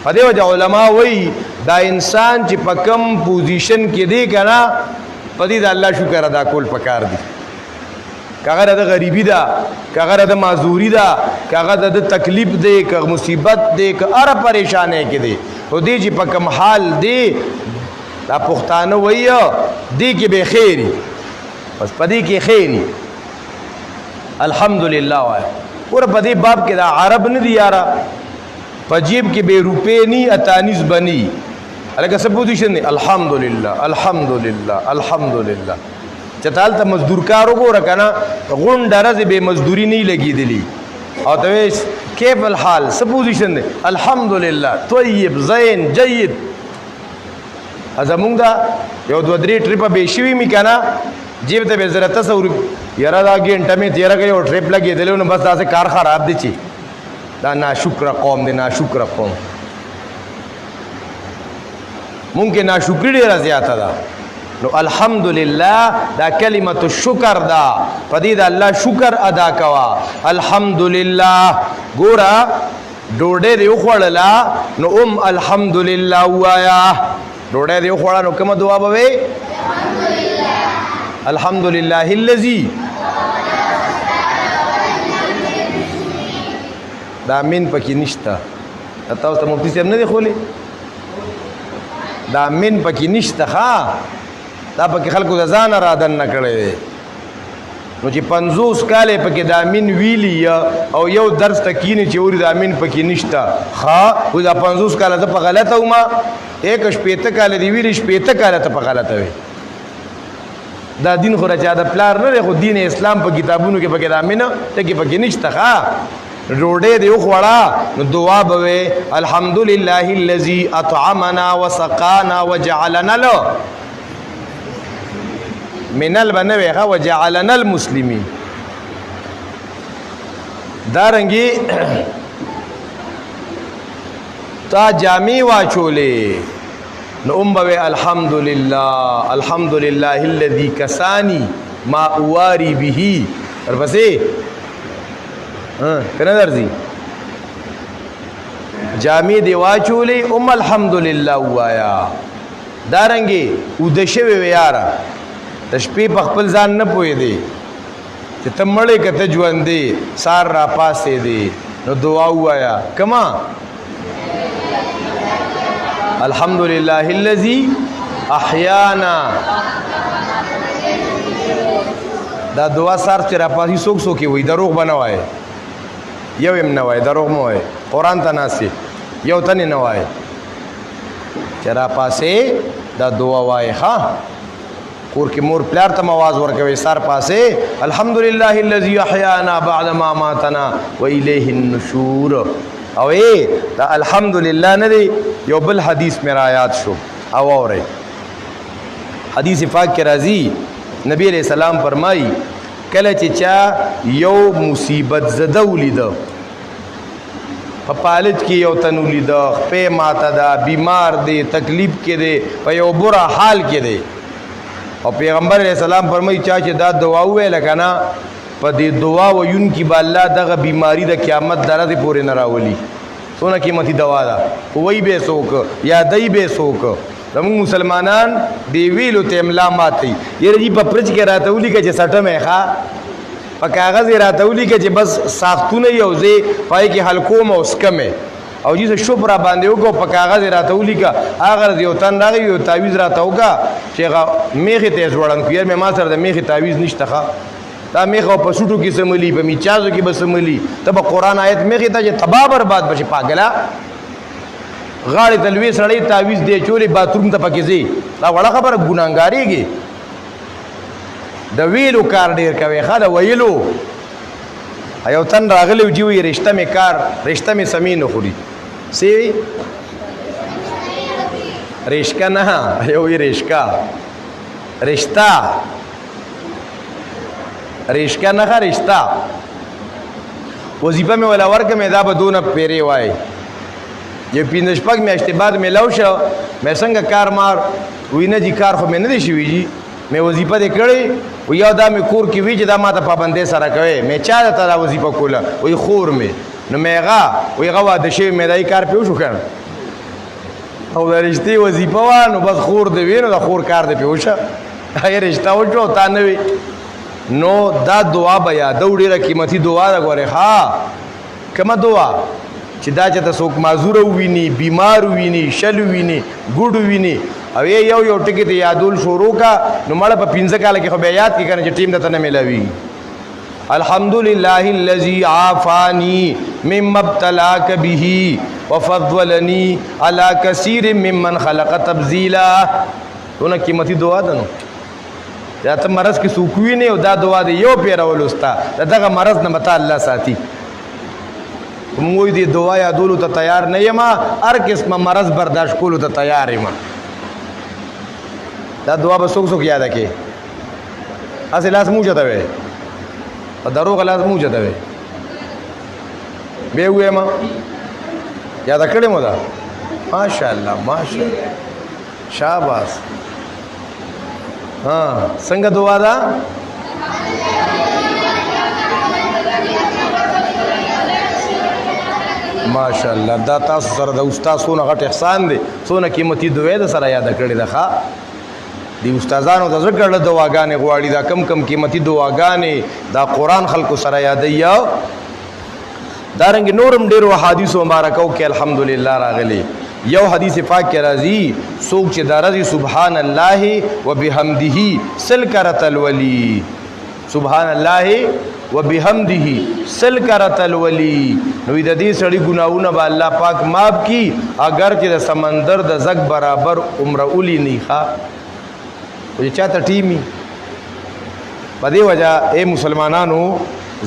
په دې وجه علما وایي دا انسان چې په کوم پوزیشن کې دی کنه په دې د الله شکر ادا کول پکار دی. کاغه د غریبی ده کاغه د معذوری ده کاغه د تکلیف دی که مصیبت دی که اره پریشانه کې دی او دی چې په کوم حال دی دا پښتانه وایي دی کې به خیری بس په دې کې خیری الحمدلله وایي. اور په دې باب کې دا عرب نه دی یاره په جیب کې به روپې نی اتانیز بنی الګه څه پوزیشن دی الحمدلله الحمدلله الحمدلله. چتال ته مزدور کار وګوره کنه غونډه راځي به مزدوری نه لګیدلی او ته کیف الحال څه پوزیشن دی الحمدلله طیب زین جید. زمونږ دا یو دو درې ټریپه به شوي می کنه جیب ته به زره تصور یاره دا ګنټه می تیره کوي او ټریپ لګېدلی نو بس داسې کار خراب دی چې دا ناشکره قوم دی ناشکره قوم. مونږ کې ناشکري ډېره زیاته ده نو الحمدلله دا کلمت الشکر دا په دې د الله شکر ادا کوا. الحمدلله ګوره ډوډۍ دې وخوړله نو الحمدلله وایا. ډوډۍ دې وخوړه نو کومه دعا به وې الحمدلله الذي دا من پکې نشته. تاسو ته مفتي صاحب نه دی خولی دا من پکې نشته ښا دا پکې خلکو د ځانه را دننه کړی دی نو چې 50 کاله پکې دا من ویلی او یو درس ته کینی چې اوري دا من پکې نشته ښا خو دا 50 کاله ته په غلطه وما یک شپېته کاله دی ویلی شپېته کاله ته په غلطه وي. دا دین خو راچا د پلار نه دی خو دین اسلام په کتابونو کې پکې دا من ټکي پکې نشته ښا. ډوډۍ دې وخوړه نو دعا به وې الحمدلله الذي اطعمنا وسقانا وجعلنا له منل بنوي ها وجعلنا المسلمين. دارنګي تا جامع واچولې نو به الحمدلله الحمدلله الذي كساني ما اواري به ورپسې کنه درځي جامع دی واچولې الحمدلله وایا. دارنګي ودشوي ویاره د شپې په خپل ځان نه پوي دی چې ته مړې کته ژوند دی سار را پاسې دی نو دعا وایا کما الحمدلله الذي احیانا. دا دعا سار چې را پاسې څوک څوک وي دروغ بنوای یو هم نه وای دروغ مو وای قران ته ناسي یو تنه نه وای چې را پاسې دا دعا وای ها کور کې مور پلار ته आवाज ورکوي سار پاسه الحمدلله الذي احيانا بعد ما ماتنا واليه النشور. او دا الحمدلله نه دی یو بل حدیث میرا یاد شو او اوره حدیث پاک کې راځي نبی علیہ السلام فرمایي کله چې چا یو مصیبت زده ولید په پالت کې یو تن ولید په ماته دا بیمار دی تکلیف کې دی په یو بره حال کې دی او پیغمبر علیہ السلام فرمایي چا چې دا دعا ویل کنه په دې دعا وین کې به الله دغه بیماری د قیامت درته پورې نه راولي. څونه قیمتي دوا ده وای به سوک یا دای به سوک زموږ مسلمانان دی ویلو ته املا ماتي یره دې په پرچ کې راته ولي کې چې سټه مې ښا په کاغذ راته ولي کې چې بس ساختونه یو ځای پای کې حلقو مو اسکمه او جیسے شپرا باندې وګو په کاغذ راته ولیکا هغه یو تن راغی یو تعویز راته وکا چې هغه میخه ته ځوړن کیر مې ما سره د میخه تعویز نشته ښا دا میخه په سوټو کې سملی په میچازو کې به سملی ته به قرآن آیت میخې ته چې تبا برباد بشي پاګلا غاړې ته لوی سړی تعویذ دی چولې باتروم ته پکې ځي دا وړه خبره ګناهګاریږي د ویلو کار ډېر کوي ښه د ویلو یو تن راغلی و چې وایي رشته مې کار رشته مې سمې نه خوري څه وي رشکه نه یو وایي رشکه رشته رشکه نه ښه رشته وظیفه مې ولا ورکړه مې دا به دونه پیرې وایي یو پنځه شپږ میاشتې بعد مې لو شو مې څنګه کار مار وی نه جي کار خو مې نه دی شوي جي مې وظیفه دې کړې و یا دا مې کور کې وی چې دا ما ته پابندۍ سره کوي مې چا ته دا وظیفه کوله وی خور مې نو مې هغه وی هغه واده شوی مې دا کار پې وشو که او د رشتې وظیفه وه نو بس خور دې وي نو د خور کار دې پې وشه هغې رشته وشو تا نه وي نو دا دعا به یادو ډېره قیمتي دعا ده ګورې ها کومه دعا چې دا چې ته څوک معذوره وویني بیمار وویني شل وویني ګوډ وویني او یو یو ټکي ته یادول شروع کا نو مړه په 15 کاله کې خو بیا یاد کړي کنه چې ټیم دته نه ملاوي الحمدلله الذي عافاني مما ابتلاك به وفضلني على كثير ممن خلق تبذيلا دونه قیمتي دعا ده نو دا ته مرض کې سوکوي نه او دا دعا دی یو پیرول استا دغه مرض نه متا الله ساتي موږ دې دعا یادولو ته تیار نه یم هر قسمه مرض برداشت کولو ته تیار یم دا دعا به څوک څوک یاده کې هسې لاس موجه ته وی په دروغه لاس موجه ته وی بیا ووایم یاده کړې مو ده ماشاءالله ماشاءالله شاباس ها څنګه دعا ده ماشاءالله دا تاسو سره د استاد څونه غټ احسان دی څونه قیمتي دعا ده سره یاده کړې ده ښه دی استادانو د ذکر له دعاګانې غواړي دا کم کم قیمتي دعاګانې دا قرآن خلکو سره یادوي دارنګې نورم ډېرو احادیثو مبارکو کې الحمدلله راغلي یو حدیث پاک کې راځي څوک چې دا راځي سبحان الله وبحمده سل کرت الولی سبحان الله وبحمده سل کرت الولی نو د دې سړي ګناونه به الله پاک معاف کی اگر چې د سمندر د زګ برابر عمر اولی نه ښه چې چاته ټیمی په دې وجه اے مسلمانانو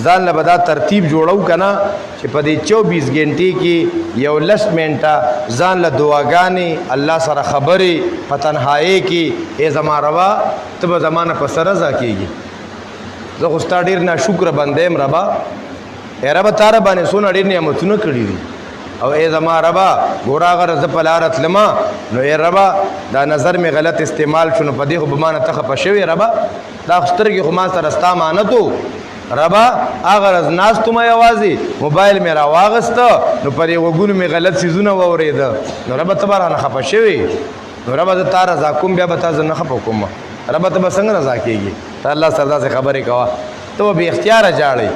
ځان له به دا ترتیب جوړو که نه چې په دې 24 غنټې کې یو 10 منټه ځان له دعاګانې الله سره خبرې په تنهایۍ کې ای زما ربا ته به زما نه په سره رضا کېږي زه خو ستا ډېر ناشکره بنده یم ربا ای ربه تا را باندې څونه ډېر نعمتونه کړي دي او ای زما ربا ګوره هغه زه په لاره تلمه نو ای ربا دا نظر مې غلط استعمال شو نو په دې خو به ما نه ته خفه شوې ربا دا سترګې خو ما سره ستا مانتو ربا هغه ورځ ناستو مې یوازې موبایل مې راواغسته نو پر یې غوږونو مې غلط څیزونه واورېده نو ربا ته به رانه خفه شوې نو ربا زه تا رضا کوم بیا به تا زه نه خفه کوم ربا ته به څنګه رضا کېږي ته الله سره داسې خبرې کوه ته به بې اختیاره جاړئ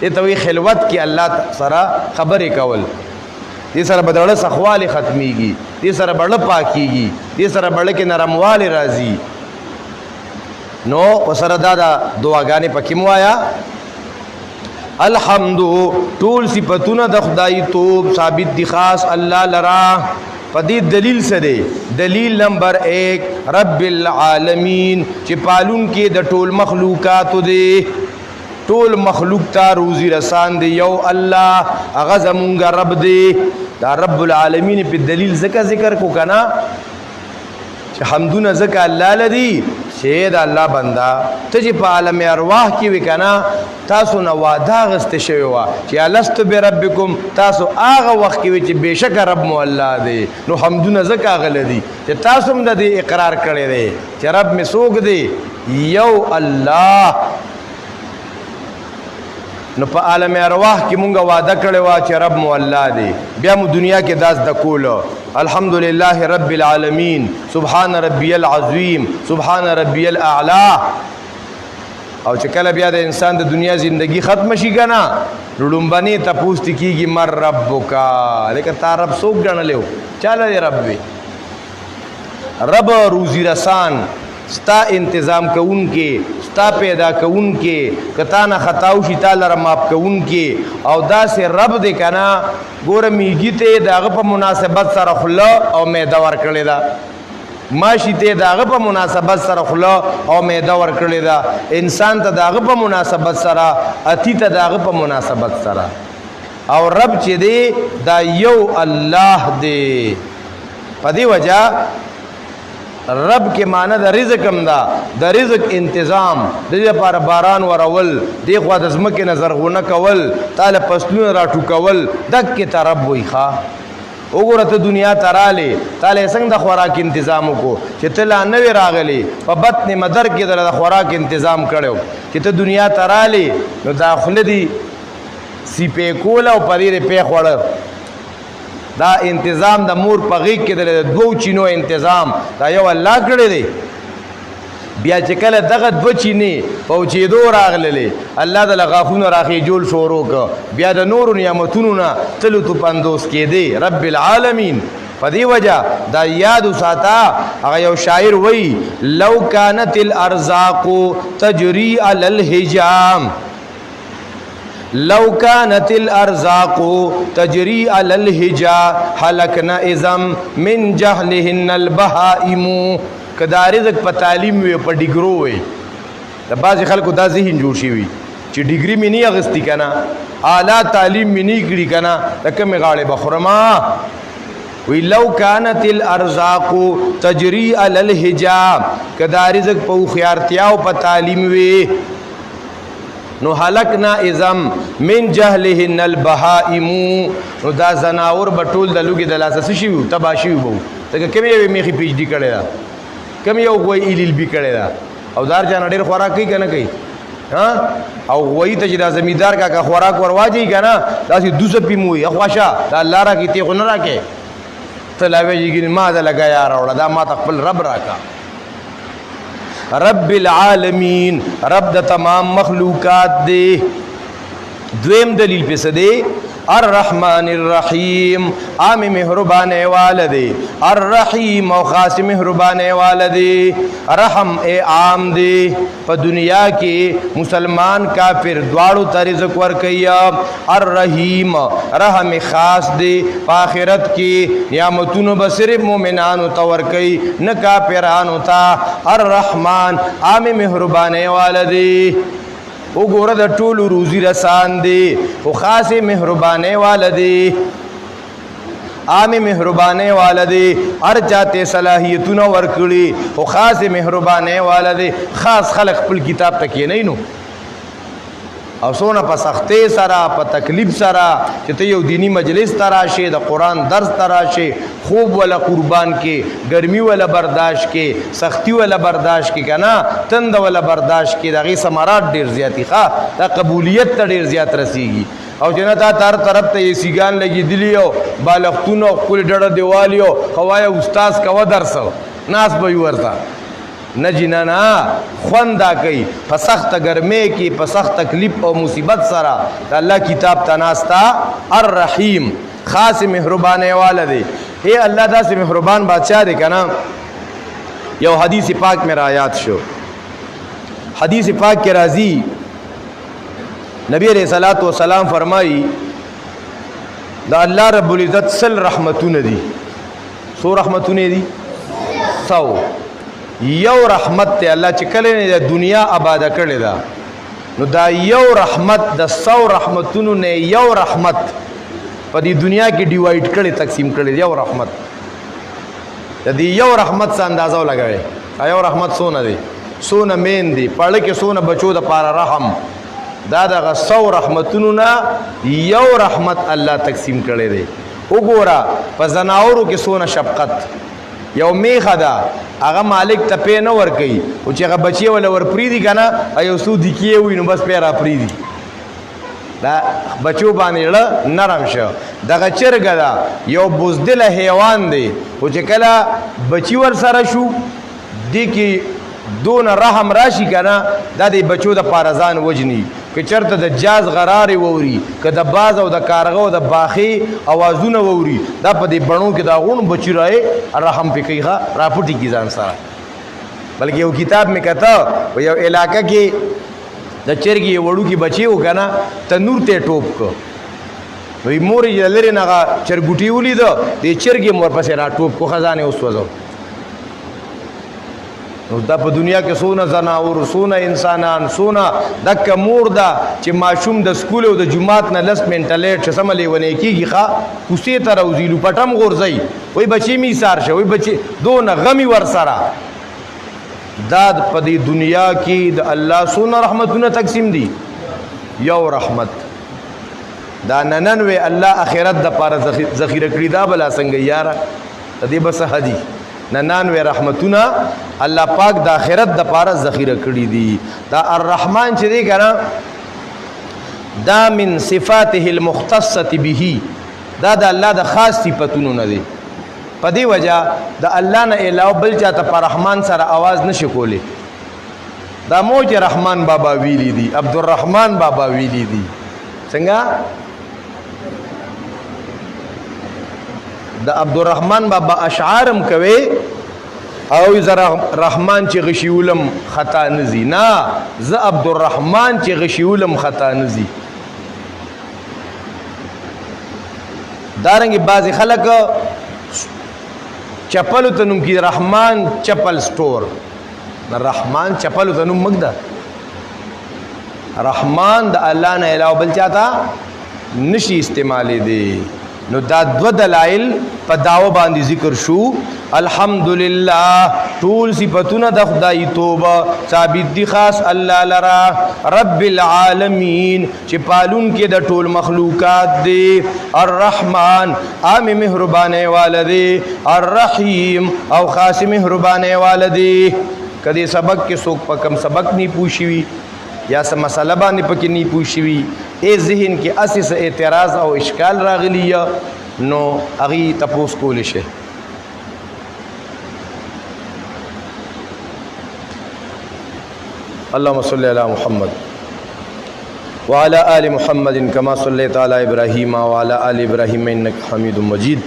دې ته وایي خلوت کې الله سره خبرې کول دې سره به د زړه سخوالی ختمیږي دې سره به زړه پاکېږي دې سره به زړه کې نرموالی راځي نو ورسره دا دعاګانې پکې مو وایه الحمد ټول صفتونه د خدای توب ثابت دي خاص الله لرا په دې دلیل سره دلیل نمبر 1 رب العالمین چې پالون کې د ټول مخلوقات دی ټول مخلوق ته روزي رسان دی یو الله هغه زمونږ رب دی دا رب العالمین په دلیل ذکر کو کنا چې حمدونه ذکر الله لدی چې دا الله بندا ته چې په عالم ارواح کې وکنا تاسو نو وعده غست شوی وا چې الست بربکم تاسو هغه وخت کې چې بشک رب مو الله دی نو حمدونه ذکر غلدی چې تاسو هم د اقرار کړی دی چې رب می سوګ دی یو الله نو په عالم ارواح کې مونږه وعده کړی وا چې رب مو الله دی بیا مو دنیا کې داس د کولو الحمدلله رب العالمین سبحان ربی العظیم سبحان ربی الاعلی او چې کله بیا د انسان د دنیا زندگی ختم شي کنه لومبني تپوس کیږي مر ربک لیکن تا رب څوک ګڼلو چاله رب وي رب روزی رسان ستا انتظام کوونکې ستا پیدا کوونکې که تا نه خطا وشي تا لره معاف کوونکې او داسې رب دی که نه ګوره میږي ته د هغه په مناسبت سره خوله او معده ورکړې ده ماشي ته د هغه په مناسبت سره خوله او معده ورکړې ده انسان ته د هغه په مناسبت سره اتی ته د هغه په مناسبت سره او رب چې دی دا یو الله دی په دې وجه رب کې معنی د رزق هم ده د رزق انتظام د دې لپاره باران ورول دی خوا د ځمکې نه زرغونه کول تاله فصلونه راټوکول دکې ته رب وایي ښه وګوره ته دنیا ته رالې تاله څنګه د خوراک انتظام وکړو چې ته لا نوې راغلې په بطن مدر کې د خوراک انتظام کړو چې ته دنیا ته رالې نو دا خوله دي سیپې کول او پرې پې خوړه دا انتظام د مور په غېږ کې د دوو چینو انتظام دا یو الله کړی دی بیا چې کله دغه دوه چینې په اوچېدو راغللې الله د غاښونو راخېجول شروع کړ بیا د نورو نعمتونو نه تلو تو پندوس کېدی رب العالمین په دې وجه دا یاد وساته هغه یو شاعر وایي لو کانت الارزاق تجری علی الحجام لو كانت الارزاق تجري على الهجا هلكنا اذم من جهلهن البهائم کدا رزق په تعلیم وي په ډیګرو وي د بعض خلکو دا ذهن جوړ شي وي چې ډیګري مې نه اغستی کنه اعلی تعلیم مې نه کړی کنه لکه مې غاړه بخرما وی لو كانت الارزاق تجري على الهجا کدا رزق په خيارتیا او په تعلیم وي نو حلقنا ازم من جهلهن البهائم نو دا زناور بټول د لوګي د لاسه شي وو تباشي وو ته کوم یو میخي پی ایچ ډی کړی دا کوم یو وای ایل ایل بی کړی دا او دار جان ډېر خوراک کوي کنه کوي ها او وای ته چې دا زمیدار کا خوراک ورواجی کنه داسې دوسه پی موي اخواشه دا الله را کی ته خو نه راکې تلاوی ما دا لگایا راوړه دا ما خپل رب راکا رب العالمین رب د تمام مخلوقات دی دویم دلیل پس دی الرحمن الرحیم عام مہربان والدی الرحیم او خاص مہربان والدی رحم اے عام دی په دنیا کې مسلمان کافر دواړو ته رزق ورکوي الرحیم رحم خاص دی په آخرت کې نعمتونو به صرف مؤمنانو ته ورکوي نه کافرانو ته الرحمن عام مہربان والدی وګوره د ټولو روزي رسان دی او خاص مهربانه والدی عام مهربانه والدی هر چاته صلاحیتونه ورکړي او خاص مهربانه والدی خاص خلق خپل کتاب تکې نه نو او سونه په سختۍ سره په تکلیف سره چې ته یو دینی مجلس تراشه د قران درس تراشه خوب ولا قربان کې ګرمي ولا برداشت کې سختی ولا برداشت کې کنه تند ولا برداشت کې دغه ثمرات ډیر زیاتی ښه دا قبولیت ته ډیر زیات رسیږي او جنتا تر طرف ته یې سیګان لګي دلیو بالښتونو خپل ډډه دیوالیو خوای استاد کوا درس ناس به ورته نه جنانا خوندا کوي په سخت ګرمۍ کې په سخت تکلیف او مصیبت سره د الله کتاب تناستا الرحیم خاص مهربانه والده اے الله داسې مهربان بادشاہ دی کنه یو حدیث پاک میں آیات شو حدیث پاک کے راضی نبی علیہ الصلوۃ والسلام فرمائی دا الله رب العزت سل رحمتونه دي سو رحمتونه دي سو یو رحمت ته الله چې کله نه د دنیا آباد کړی دا نو دا یو رحمت د 100 رحمتونو نه یو رحمت په دې دنیا کې ډیوایډ کړي تقسیم کړي یو رحمت د دې یو رحمت څخه اندازو لګوي یو رحمت سونه دی سونه مین دی پړ کې سونه بچو د پاره رحم دا د 100 رحمتونو نه یو رحمت الله تقسیم کړي دی وګوره په زناورو کې سونه شفقت یو میخه ده هغه مالک ته پې نه ورکوي او چې هغه بچی ولا ورپریدي کنه یو څو دکې وي نو بس پې را پریدي دا بچو باندې ړه نرم شو دغه چرګه ده یو بزدله حیوان دی او چې کله بچی ور سره شو دی کې دون رحم راشي کنه دا د بچو د پارزان وجني که چرته د جاز غرار ووري که د باز او د کارغه او د باخي اوازونه ووري دا په دې بڼو کې دا غون بچی راي رحم پکې ښه راپټي کی ځان سره بلکې یو کتاب مې کته په یو علاقه کې د چرګې وړو کې بچي و کنه تنور ته ټوپ کو وی مور یې لري نه چرګوټي ولید د چرګې مور پسې را ټوپ کو خزانه اوس وځو نو دا په دنیا کې سونه زناور سونه انسانان سونه دک مور دا چې ماشوم د سکول او د جماعت نه لس منټه لیټ چې سملې ونی کیږي ښا کوسې ته راوځي پټم غورځي وای بچي می سار شو وای بچي دون غمی ور سره داد په دې دنیا کې د الله سونه رحمتونه تقسیم دي یو رحمت دا ننن وی الله اخرت د پاره ذخیره کړی دا بلا څنګه یاره دې بس هدي ننن وی رحمتونه الله پاک د اخرت د پاره ذخیره کړی دي دا الرحمن چې دی کنه دا من صفاته المختصه به دا د الله د خاص صفاتونو نه دي په دې وجہ د الله نه علاوه بل چاته پر رحمان سره आवाज نشي کولی دا موج رحمان بابا ویلی دي عبدالرحمن بابا ویلی دي څنګه د عبدالرحمن بابا اشعارم کوي او زرا رحمان چې غشیولم خطا نزي نه ز عبدالرحمن چې غشیولم خطا نزي دارنګ بعضی خلک چپل ته نوم کې رحمان چپل سٹور رحمان چپل ته نوم مګدا رحمان د الله نه علاوه بل چاته نشي استعمالي دي نو دا دو دلائل په داو باندې ذکر شو الحمدلله ټول صفاتونه د خدای توبه ثابت دي خاص الله لرا رب العالمین چې پالون کې د ټول مخلوقات دي الرحمن عام مهربانه والدي الرحیم او خاص مهربانه والدي کدی سبق کې څوک پکم سبق نی پوښوي یا سم مسله باندې پکې نی پوښوي ای ذهن کې اساس اعتراض او اشکال راغلی نو اغي تپوس کول شي اللهم صل على محمد وعلى آل محمد كما صليت على إبراهيم وعلى آل إبراهيم إنك حميد مجيد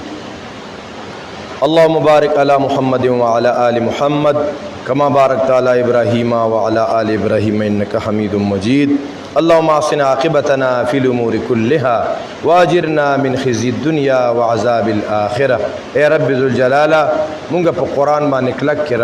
اللهم بارك على محمد وعلى آل محمد كما باركت على إبراهيم وعلى آل إبراهيم إنك حميد مجيد اللهم اعصنا عاقبتنا في الأمور كلها واجرنا من خزي الدنيا وعذاب الآخرة اے رب ذو الجلالة مونږ په قرآن باندې کلک کې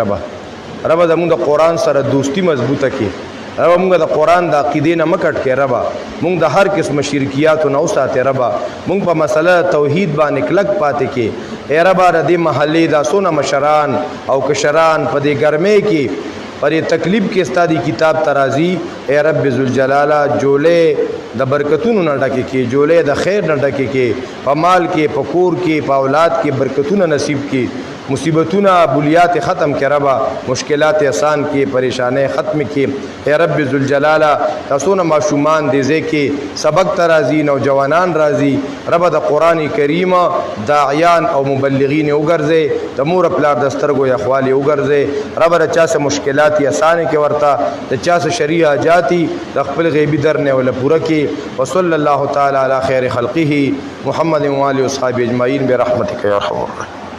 رب د مونږ د قرآن سره دوستی مضبوطه کې رب مونږ د قرآن د عقیدې نه مکټ کې رب مونږ د هر قسم شرکیات نه اوساته رب مونږ په مسله توحید باندې کلک پاتې کې اے رب د دې محلې د سونه مشران او کشران په دې ګرمۍ کې پر تکلیف کې استادی کتاب ترازی اے رب ذوالجلالہ جولے د برکتونو نه ډکه کې جولے د خیر نه ډکه کې په مال کې په کور کې په اولاد کې برکتونه نصیب کې مصیبتونه بلیات ختم کې ربا مشکلات آسان کې پریشانې ختم کې اے رب ذوالجلالہ تاسو نه معصومان دې ځکه سبق ترازی نوجوانان راضی رب د قران کریم داعیان او مبلغین وګرځي د مور پلار دسترګو یا خوالي وګرځي رب د چا سه مشکلات آسان کې ورتا د چا سه شریعه جاتی د خپل غیبی درنه ولا پوره کې وصلی الله تعالی علی خیر خلقه محمد و علی اصحاب اجمعین برحمتک یا ارحم الراحمین.